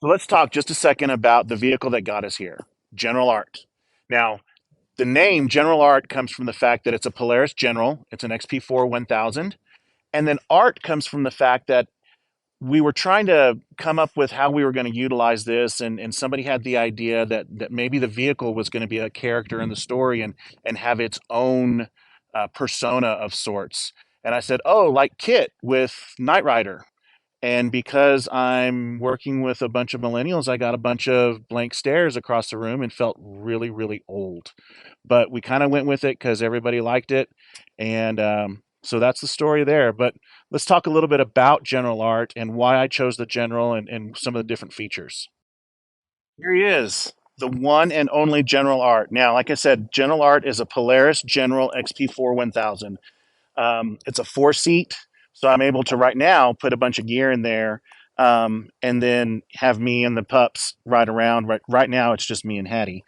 So let's talk just a second about the vehicle that got us here, General ARTT. Now, the name General ARTT comes from the fact that it's a Polaris General. It's an XP4 1000. And then ART comes from the fact that we were trying to come up with how we were going to utilize this, and somebody had the idea that maybe the vehicle was going to be a character in the story and have its own persona of sorts. And I said, oh, like Kitt with Knight Rider. And because I'm working with a bunch of millennials, I got a bunch of blank stares across the room and felt really, really old. But we kind of went with it because everybody liked it. And so that's the story there. But let's talk a little bit about General Art and why I chose the General and some of the different features. Here he is, the one and only General Art. Now, like I said, General Art is a Polaris General XP4 1000. It's a four seat, so I'm able to right now put a bunch of gear in there, and then have me and the pups ride around. Right now, it's just me and Hattie.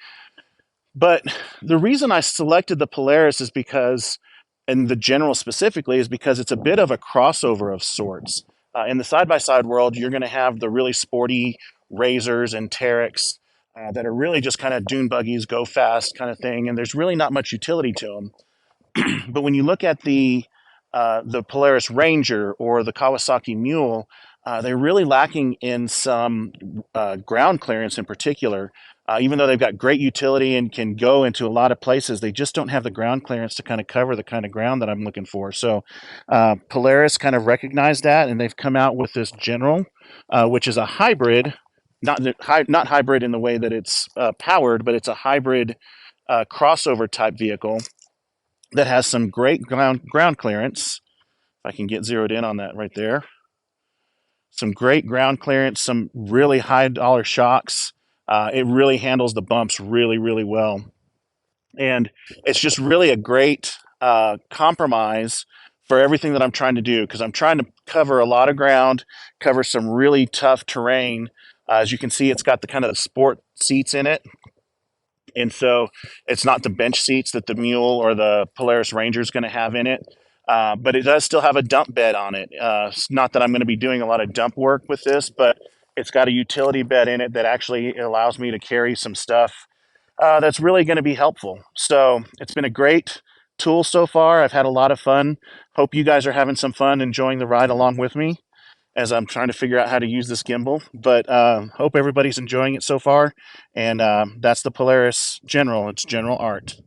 But the reason I selected the Polaris is because, and the General specifically, is because it's a bit of a crossover of sorts. In the side by side world, you're going to have the really sporty Razors and Terex that are really just kind of dune buggies, go fast kind of thing, and there's really not much utility to them. But when you look at the Polaris Ranger or the Kawasaki Mule, they're really lacking in some ground clearance in particular. Even though they've got great utility and can go into a lot of places, they just don't have the ground clearance to kind of cover the kind of ground that I'm looking for. So Polaris kind of recognized that, and they've come out with this General, which is a hybrid, not hybrid in the way that it's powered, but it's a hybrid crossover type vehicle that has some great ground clearance. If I can get zeroed in on that right there, some great ground clearance, some really high dollar shocks. It really handles the bumps really, really well, and it's just really a great compromise for everything that I'm trying to do because I'm trying to cover a lot of ground, cover some really tough terrain. As you can see, it's got the kind of the sport seats in it, and so it's not the bench seats that the Mule or the Polaris Ranger is going to have in it. But it does still have a dump bed on it. It's not that I'm going to be doing a lot of dump work with this, but it's got a utility bed in it that actually allows me to carry some stuff that's really going to be helpful. So it's been a great tool so far. I've had a lot of fun. Hope you guys are having some fun enjoying the ride along with me as I'm trying to figure out how to use this gimbal. But hope everybody's enjoying it so far. And that's the Polaris General. It's General Art.